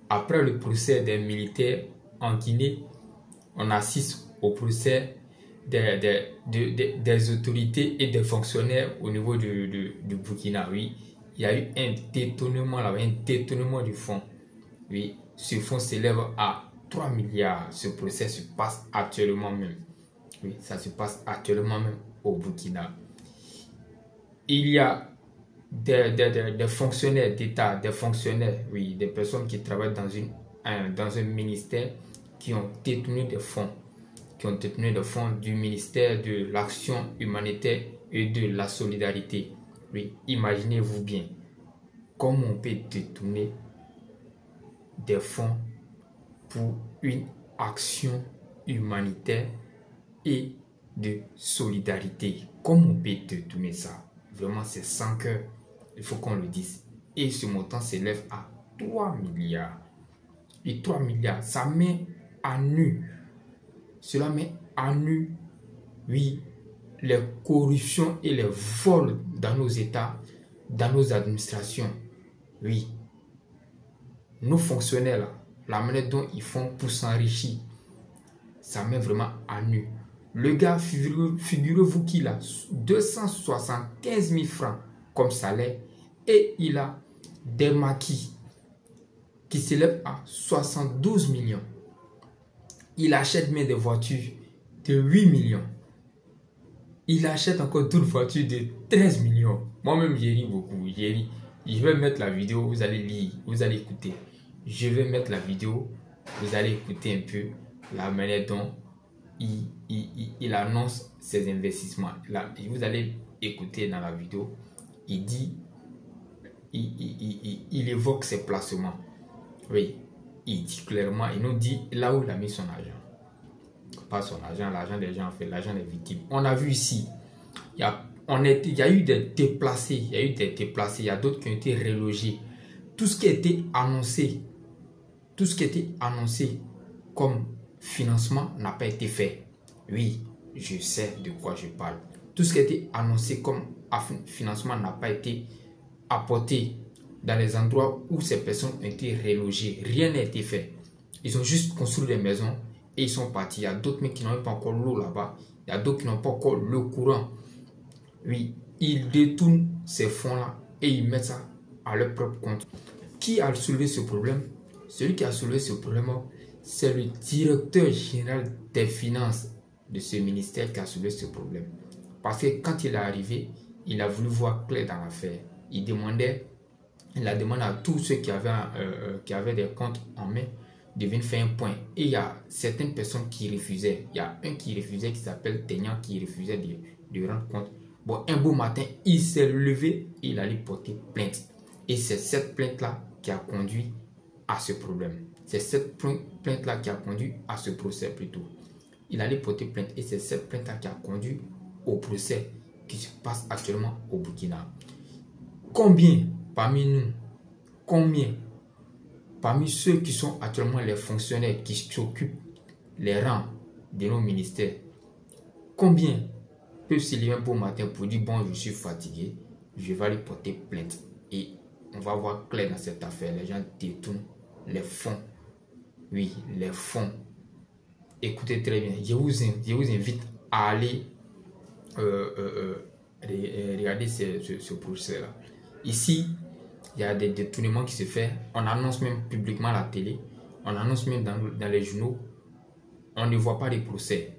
après le procès des militaires en Guinée, on assiste au procès des autorités et des fonctionnaires au niveau du Burkina. Oui, il y a eu un détournement là, un détournement du fonds. Oui, ce fonds s'élève à 3 milliards. Ce procès se passe actuellement même. Oui, ça se passe actuellement même au Burkina. Il y a des fonctionnaires d'État, des fonctionnaires, oui, des personnes qui travaillent dans un ministère qui ont détenu des fonds, du ministère de l'action humanitaire et de la solidarité. Oui, imaginez-vous bien comment on peut détourner des fonds pour une action humanitaire et de solidarité. Comment on peut détourner ça? Vraiment, c'est sans cœur. Il faut qu'on le dise. Et ce montant s'élève à 3 milliards. Et 3 milliards, ça met à nu. Cela met à nu, oui, les corruptions et les vols dans nos États, dans nos administrations. Oui. Nos fonctionnaires, là, la manière dont ils font pour s'enrichir, ça met vraiment à nu. Le gars, figurez-vous qu'il a 275 000 francs comme salaire et il a des maquis qui s'élèvent à 72 millions. Il achète même des voitures de 8 millions. Il achète encore d'autres voitures de 13 millions. Moi-même, j'ai ri beaucoup. J'ai ri. Je vais mettre la vidéo, vous allez lire, vous allez écouter. Je vais mettre la vidéo, vous allez écouter un peu la manière dont il annonce ses investissements. Là, vous allez écouter dans la vidéo, il dit, il évoque ses placements. Oui, il dit clairement, il nous dit là où il a mis son argent. Pas son argent, l'argent des gens, en fait, l'argent des victimes. On a vu ici, il y a eu des déplacés, il y a d'autres qui ont été relogés. Tout ce qui a été annoncé, comme financement n'a pas été fait. Oui, je sais de quoi je parle. Tout ce qui a été annoncé comme financement n'a pas été apporté dans les endroits où ces personnes ont été relogées. Rien n'a été fait. Ils ont juste construit des maisons et ils sont partis. Il y a d'autres qui n'ont pas encore l'eau là-bas. Il y a d'autres qui n'ont pas encore le courant. Oui, ils détournent ces fonds-là et ils mettent ça à leur propre compte. Qui a soulevé ce problème? Celui qui a soulevé ce problème, c'est le directeur général des finances de ce ministère qui a soulevé ce problème. Parce que quand il est arrivé, il a voulu voir clair dans l'affaire. Il a demandé à tous ceux qui avaient des comptes en main de venir faire un point. Et il y a certaines personnes qui refusaient. Il y a un qui refusait, qui s'appelle Tenyan, qui refusait de rendre compte. Bon, un beau matin, il s'est levé et il allait porter plainte. Et c'est cette plainte-là qui a conduit à ce problème. C'est cette plainte-là qui a conduit à ce procès plutôt. Il allait porter plainte et c'est cette plainte-là qui a conduit au procès qui se passe actuellement au Burkina. Combien parmi nous, parmi ceux qui sont actuellement les fonctionnaires qui s'occupent les rangs de nos ministères, combien peuvent se lever un beau matin pour dire bon, je suis fatigué, je vais aller porter plainte. Et on va voir clair dans cette affaire. Les gens détournent les fonds. Oui, les fonds. Écoutez très bien. Je vous invite à aller regarder ce procès-là. Ici, il y a des détournements qui se font. On annonce même publiquement à la télé. On annonce même dans les journaux. On ne voit pas les procès.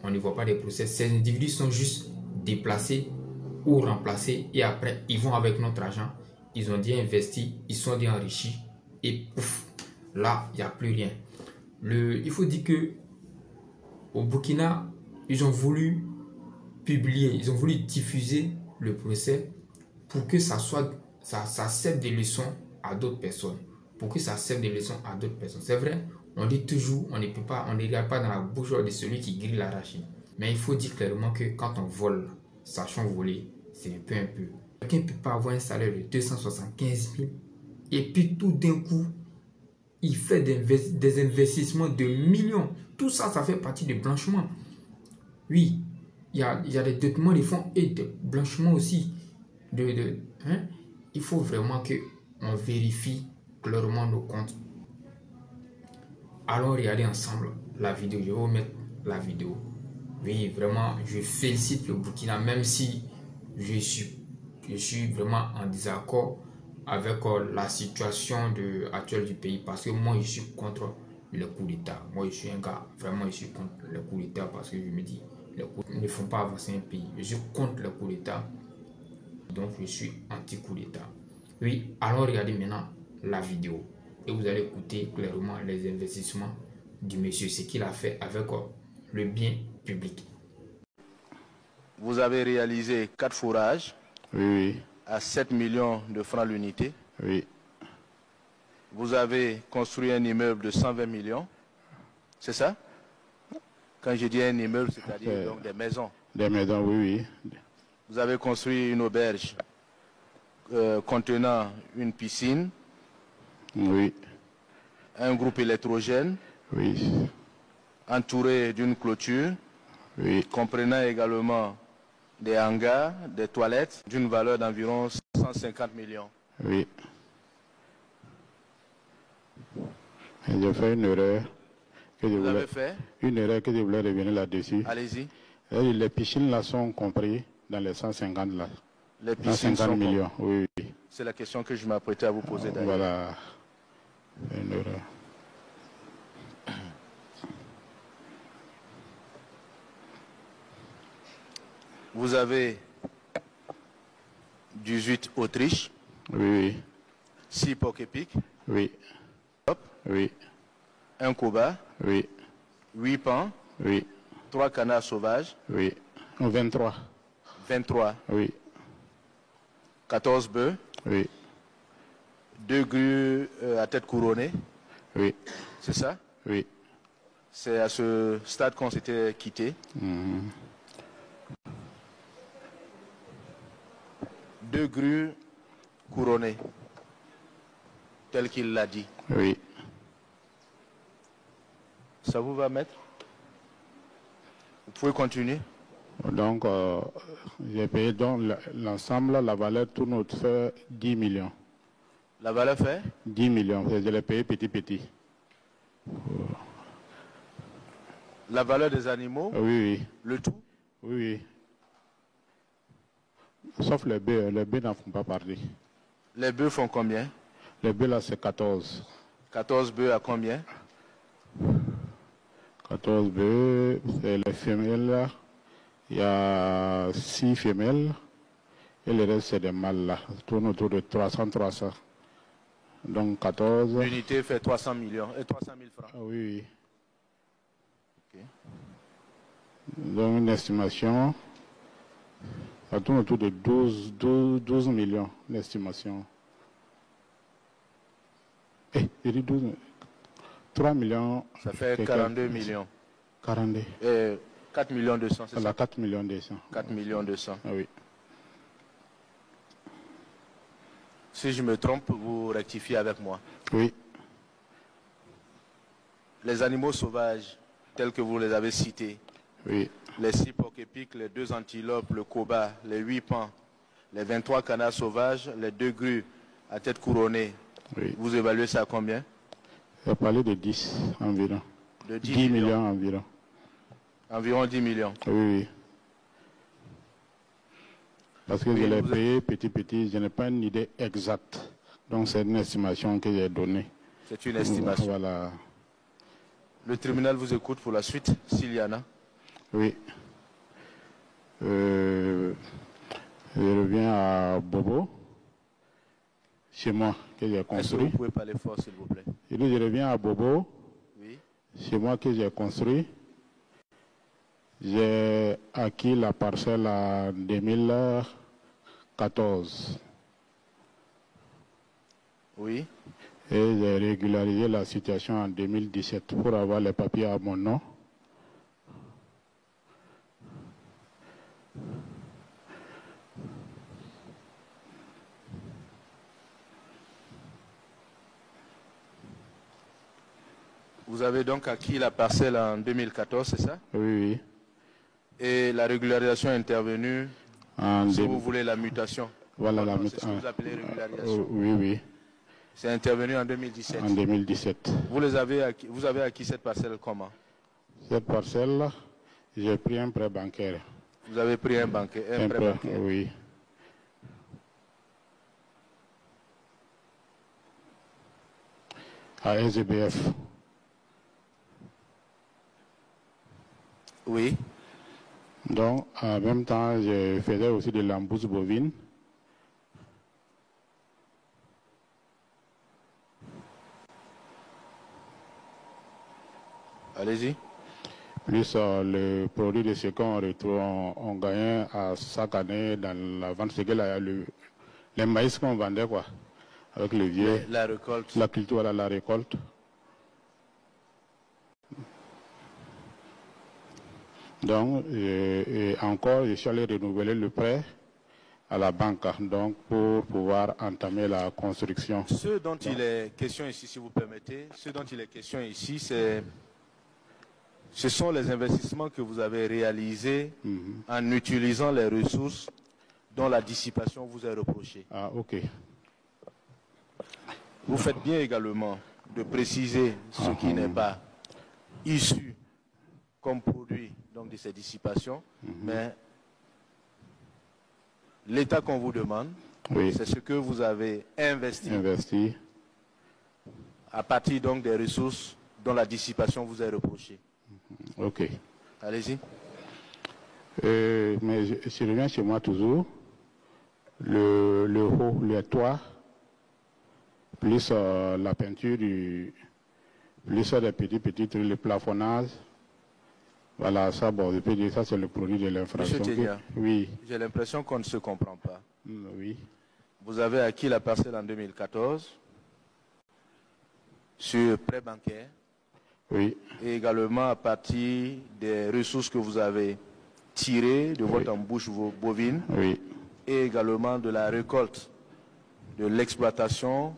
On ne voit pas des procès. Ces individus sont juste déplacés ou remplacés. Et après, ils vont avec notre argent. Ils ont déjà investi. Ils sont déjà enrichis. Et pouf, là, il n'y a plus rien. Il faut dire que au Burkina, ils ont voulu publier, ils ont voulu diffuser le procès pour que ça serve de leçon à d'autres personnes. Pour que ça serve de leçon à d'autres personnes. C'est vrai, on dit toujours, on ne regarde pas dans la bouche de celui qui grille l'arachide. Mais il faut dire clairement que quand on vole, sachant voler, c'est un peu. Quelqu'un ne peut pas avoir un salaire de 275 000 et puis tout d'un coup, il fait des investissements de millions. Tout ça, ça fait partie du blanchiment. Oui, il y a des détournements de fonds et des blanchiments aussi. Il faut vraiment qu'on vérifie clairement nos comptes. Allons regarder ensemble la vidéo. Je vais vous mettre la vidéo. Oui, vraiment, je félicite le Burkina, même si je suis vraiment en désaccord avec la situation actuelle du pays, parce que moi, je suis contre le coup d'État. Moi, je suis un gars, vraiment, je suis contre le coup d'État, parce que je me dis, les coups ne font pas avancer un pays. Je suis contre le coup d'État, donc je suis anti-coup d'État. Oui, allons regarder maintenant la vidéo et vous allez écouter clairement les investissements du monsieur, ce qu'il a fait avec le bien public. Vous avez réalisé 4 fourrages, oui, à 7 millions de francs l'unité. oui, Vous avez construit un immeuble de 120 millions. C'est ça? Quand je dis un immeuble, c'est-à-dire donc des maisons. des maisons, oui, oui. Vous avez construit une auberge contenant une piscine, Oui, un groupe électrogène, oui, entouré d'une clôture, oui, comprenant également des hangars, des toilettes, d'une valeur d'environ 150 millions. oui. Et j'ai fait une erreur que je Vous voulais, avez fait? une erreur que je voulais revenir là-dessus. Allez-y. Les piscines là sont comprises dans les 150 là. Les piscines 150 sont millions, oui, oui. C'est la question que je m'apprêtais à vous poser d'ailleurs. Voilà. Une erreur. Vous avez 18 Autriche, Oui, 6 Poképic, oui, oui, un Koba, oui, 8 pans, oui, 3 canards sauvages, oui. 23, 23, oui, 14 bœufs, oui, 2 grues à tête couronnée, oui, c'est ça? oui. C'est à ce stade qu'on s'était quitté. Mhm. 2 grues couronnées, tel qu'il l'a dit. Oui, Ça vous va, maître? Vous pouvez continuer. donc j'ai payé donc l'ensemble, la valeur tourne autour de 10 millions. La valeur fait? 10 millions, je l'ai payé petit. La valeur des animaux, Oui, le tout? oui, oui. Sauf les bœufs n'en font pas partie. Les bœufs font combien? Les bœufs là c'est 14. 14 bœufs à combien? 14 bœufs, c'est les femelles là. Il y a 6 femelles et le reste c'est des mâles là. Tourne autour de 300. Donc 14. L'unité fait 300 millions et 300 000 francs. Ah, oui, oui. Ok. Donc une estimation, ça tourne autour de 12 millions l'estimation. J'ai dit 12, 3 millions. Ça fait 42 millions. 42. 4 millions 200, c'est ça? 4 millions 200. 4 millions 200. Ah oui. Si je me trompe, vous rectifiez avec moi. Oui, Les animaux sauvages, tels que vous les avez cités, oui, les 6 porc-épics, les 2 antilopes, le koba, les 8 pans, les 23 canards sauvages, les 2 grues à tête couronnée, oui. vous évaluez ça à combien? J'ai parlé de 10 environ. De 10 millions environ. Environ 10 millions. Oui, oui. Parce que Oui, je l'ai vous payé petit, je n'ai pas une idée exacte. Donc c'est une estimation que j'ai donnée. C'est une estimation. Voilà. Le tribunal vous écoute pour la suite, s'il y en a. Oui. Je reviens à Bobo, chez moi, que j'ai Est-ce que construit. vous pouvez parler fort, s'il vous plaît? Et là, je reviens à Bobo, Oui. chez moi que j'ai construit. J'ai acquis la parcelle en 2014. Oui. Et j'ai régularisé la situation en 2017 pour avoir les papiers à mon nom. Vous avez donc acquis la parcelle en 2014, c'est ça? Oui, oui. Et la régularisation est intervenue, si vous voulez, la mutation. Voilà Pardon, la c'est ce que mutation. vous appelez régularisation. Oui, oui. C'est intervenu en 2017. En 2017. Vous avez acquis cette parcelle comment? Cette parcelle, j'ai pris un prêt bancaire. Vous avez pris un prêt bancaire? Oui. À SGBF. Oui. Donc, en même temps, je faisais aussi de l'embouche bovine. Allez-y. Plus le produit de ce qu'on retrouve, on gagnait à chaque année dans la vente, c'est que les maïs qu'on vendait, quoi, avec le vieux. La récolte. La culture, voilà, la récolte. Donc, et encore, je suis allé renouveler le prêt à la banque, donc pour pouvoir entamer la construction. Ce dont il est question ici, si vous permettez, ce dont il est question ici, ce sont les investissements que vous avez réalisés en utilisant les ressources dont la dissipation vous est reprochée. Ah, ok. Vous faites bien également de préciser ce qui n'est pas issu comme produit donc, de ces dissipations, mais l'état qu'on vous demande, c'est ce que vous avez investi à partir donc des ressources dont la dissipation vous est reprochée. Ok. Allez-y. Mais je reviens chez moi toujours. Le haut, le toit, plus la peinture, plus des petits trucs, le plafonnage. Voilà, ça, bon, je peux dire ça, c'est le produit de l'infraction. Monsieur Ténia, oui. J'ai l'impression qu'on ne se comprend pas. Oui. Vous avez acquis la parcelle en 2014 sur prêt bancaire. Oui. Et également à partir des ressources que vous avez tirées de votre embouche bovine. Oui. Et également de la récolte, de l'exploitation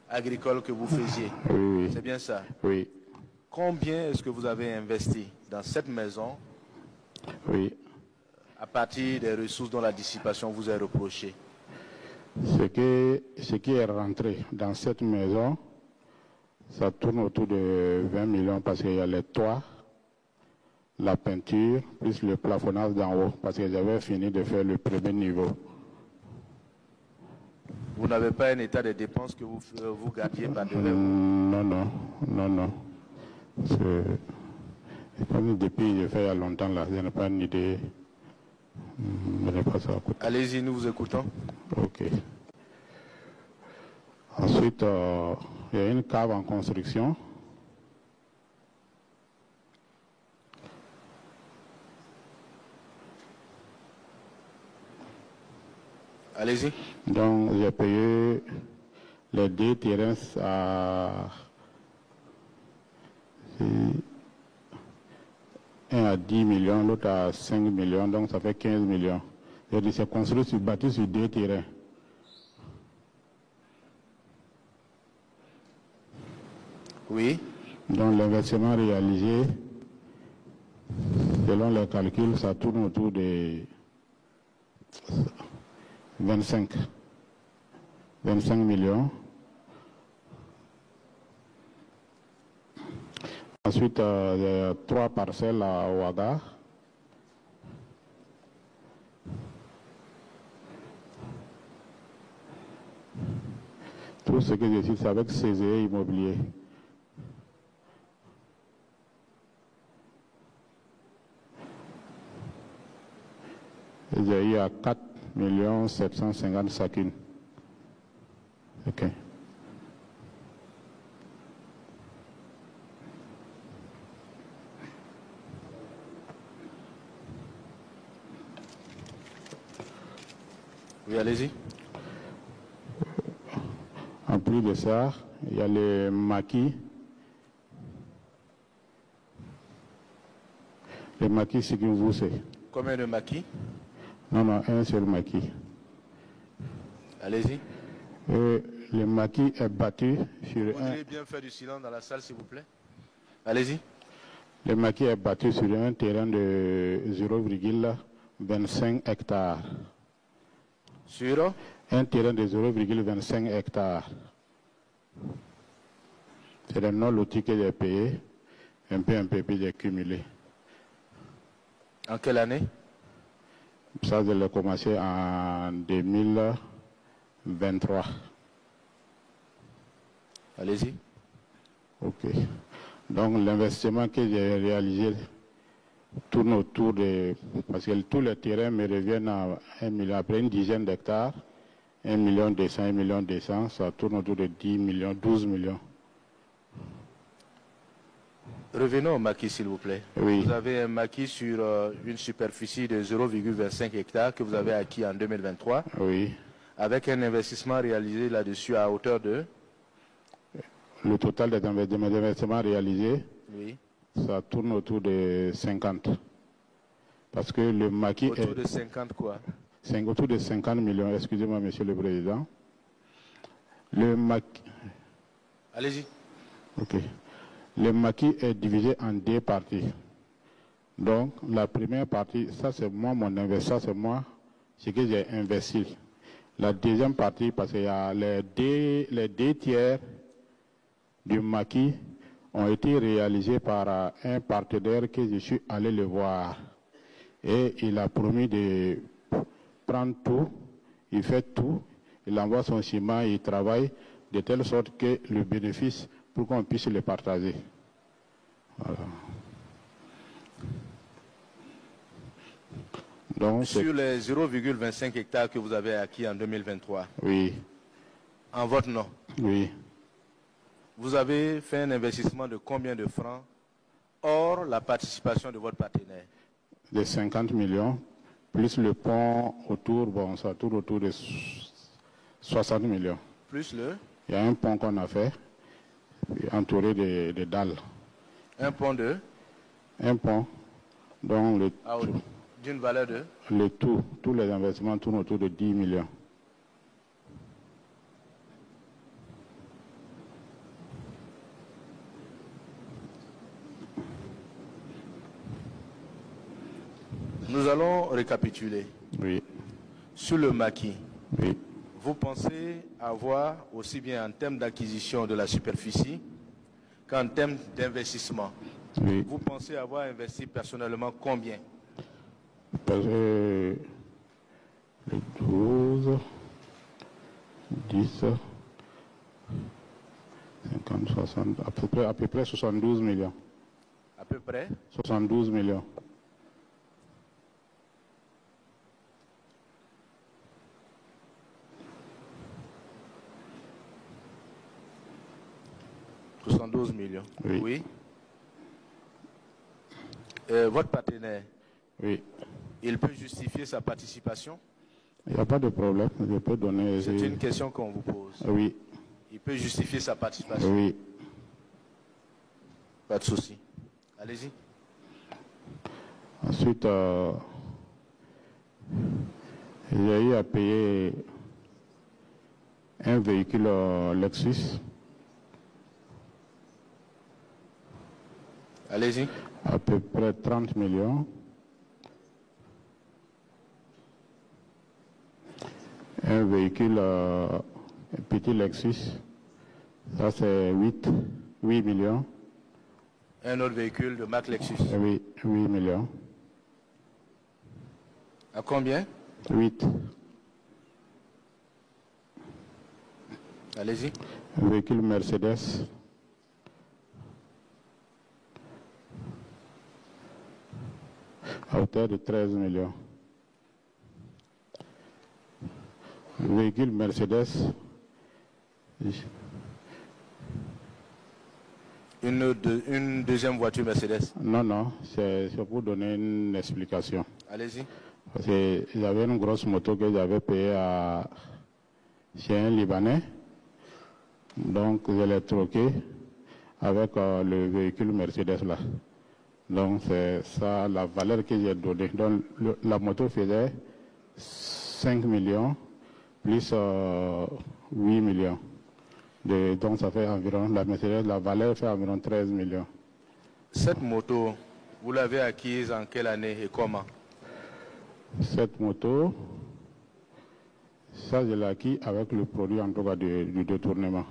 agricole que vous faisiez. Oui. C'est bien ça? Oui. Combien est-ce que vous avez investi dans cette maison à partir des ressources dont la dissipation vous est reprochée? Ce qui est rentré dans cette maison, ça tourne autour de 20 millions parce qu'il y a les toits, la peinture, plus le plafonnage d'en haut, parce que j'avais fini de faire le premier niveau. Vous n'avez pas un état de dépenses que vous gardiez par devers vous? Non. Depuis que j'ai fait il y a longtemps, là, je n'ai pas une idée. Je n'ai pas ça à côté. Allez-y, nous vous écoutons. Ok. Ensuite, il y a une cave en construction. Allez-y. Donc, j'ai payé les 2 terrains un à 10 millions, l'autre à 5 millions, donc ça fait 15 millions. C'est construit bâti sur 2 terrains. Oui. Donc l'investissement réalisé, selon les calculs, ça tourne autour de 25 millions. Ensuite, il y a 3 parcelles à Ouaga. Tout ce que je cite, c'est avec CGE Immobilier. J'ai eu à 4 750 chacune. Ok. Oui, allez-y. En plus de ça, il y a les maquis. Les maquis, c'est que vous savez. Combien de maquis? Non, un seul maquis. Allez-y. Le maquis est battu sur Vous voudriez bien faire du silence dans la salle, s'il vous plaît? Allez-y. Le maquis est battu sur un terrain de 0,25 hectares. Sur un terrain de 0,25 hectares. C'est le non-loti que j'ai payé, un peu, puis j'ai cumulé. En quelle année? Ça, je l'ai commencé en 2023. Allez-y. Ok. Donc, l'investissement que j'ai réalisé tourne autour de... Parce que tous les terrains me reviennent à 1 million, après une dizaine d'hectares, 1 million 200, 1 million 200, ça tourne autour de 10 millions, 12 millions. Revenons au maquis, s'il vous plaît. Oui. Vous avez un maquis sur une superficie de 0,25 hectares que vous avez acquis en 2023. Oui. Avec un investissement réalisé là-dessus à hauteur de... Le total des investissements réalisés, oui, ça tourne autour de 50. Parce que le maquis autour de 50 quoi? Autour de 50 millions, excusez-moi, Monsieur le Président. Le maquis... Allez-y. Ok. Le maquis est divisé en deux parties. Donc, la première partie, ça c'est moi, mon investissement, c'est moi, ce que j'ai investi. La deuxième partie, parce qu'il y a les deux tiers du maquis ont été réalisés par un partenaire que je suis allé le voir. Et il a promis de prendre tout, il fait tout, il envoie son ciment, il travaille de telle sorte que le bénéfice, pour qu'on puisse le partager. Voilà. Donc, sur les 0,25 hectares que vous avez acquis en 2023, oui. En votre nom, oui. Vous avez fait un investissement de combien de francs hors la participation de votre partenaire? De 50 millions, plus le pont autour, bon, ça tourne autour de 60 millions. Plus le? Il y a un pont qu'on a fait, entouré de dalles. Un pont de? Un pont, donc d'une valeur de? Tous les investissements tournent autour de 10 millions. Nous allons récapituler. Oui. Sur le maquis, oui. Vous pensez avoir, aussi bien en termes d'acquisition de la superficie qu'en termes d'investissement, oui. Vous pensez avoir investi personnellement combien? Parce que 12, 10, 50, 60, à peu près 72 millions. À peu près 72 millions. Oui. Oui. Votre partenaire, oui. Il peut justifier sa participation? Il n'y a pas de problème. Je peux donner. C'est une question qu'on vous pose. Oui. Il peut justifier sa participation? Oui. Pas de souci. Allez-y. Ensuite, j'ai eu à payer un véhicule Lexus. Allez-y. À peu près 30 millions. Un véhicule, un petit Lexus, ça c'est 8 millions. Un autre véhicule de marque Lexus? Oui, 8 millions. À combien? 8. Allez-y. Un véhicule Mercedes. À hauteur de 13 millions. Le véhicule Mercedes. Une deuxième voiture Mercedes? Non, c'est pour donner une explication. Allez-y. Parce que j'avais une grosse moto que j'avais payée chez un Libanais. Donc, je l'ai troqué avec le véhicule Mercedes là. Donc, c'est ça la valeur que j'ai donnée. Donc, la moto faisait 5 millions plus 8 millions. Donc, ça fait environ, la Mercedes, la valeur fait environ 13 millions. Cette moto, vous l'avez acquise en quelle année et comment? Cette moto, ça, je l'ai acquis avec le produit en tout cas du détournement.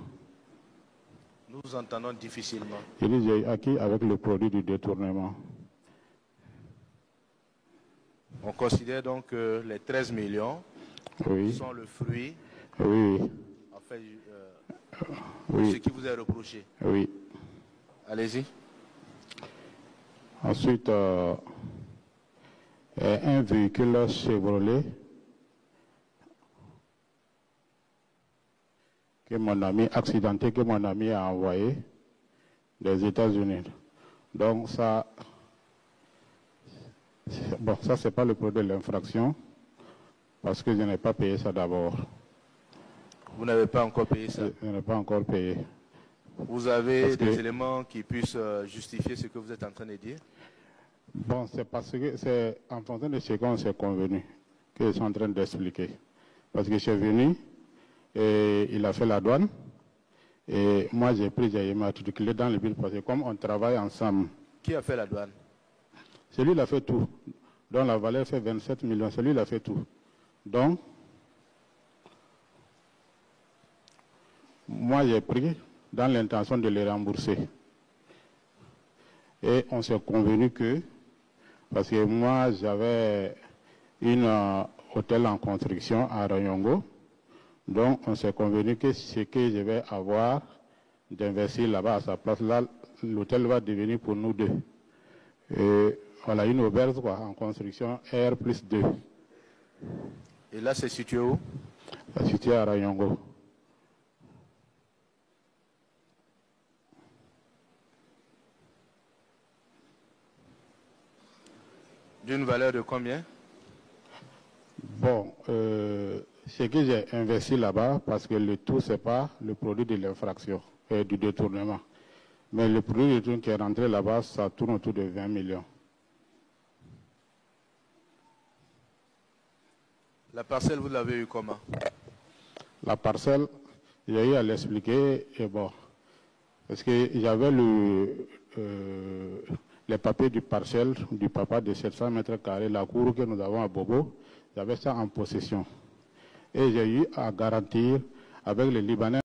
Nous entendons difficilement. Il dit j'ai acquis avec le produit du détournement. On considère donc que les 13 millions sont le fruit en fait, de ce qui vous est reproché. Oui. Allez-y. Ensuite, un véhicule Chevrolet que mon ami accidenté, que mon ami a envoyé des États-Unis. Donc ça, bon, ça c'est pas le produit de l'infraction parce que je n'ai pas payé ça d'abord. Vous n'avez pas encore payé ça? Je n'ai pas encore payé. Vous avez des éléments qui puissent justifier ce que vous êtes en train de dire? Bon, c'est parce que c'est en fonction de ce qu'on s'est convenu que je suis en train d'expliquer. Parce que je suis venu et il a fait la douane et moi j'ai matriculé dans le but parce que comme on travaille ensemble. Qui a fait la douane? Celui il a fait tout. Donc la valeur fait 27 millions. Celui il a fait tout. Donc, moi j'ai pris dans l'intention de les rembourser. Et on s'est convenu que, parce que moi j'avais un hôtel en construction à Rayongo, donc on s'est convenu que ce que je vais avoir d'investir là-bas à sa place, là l'hôtel va devenir pour nous deux. Et voilà, une auberge quoi, en construction R+2. Et là c'est situé où? C'est situé à Rayongo. D'une valeur de combien? Bon, ce que j'ai investi là-bas, parce que le tout, ce n'est pas le produit de l'infraction, du détournement. Mais le produit du détournement qui est rentré là-bas, ça tourne autour de 20 millions. La parcelle, vous l'avez eu comment? La parcelle, j'ai eu à l'expliquer, et bon, parce que j'avais les papiers du parcelle du papa de 700 mètres carrés, la cour que nous avons à Bobo, j'avais ça en possession. Et j'ai eu à garantir avec les Libanais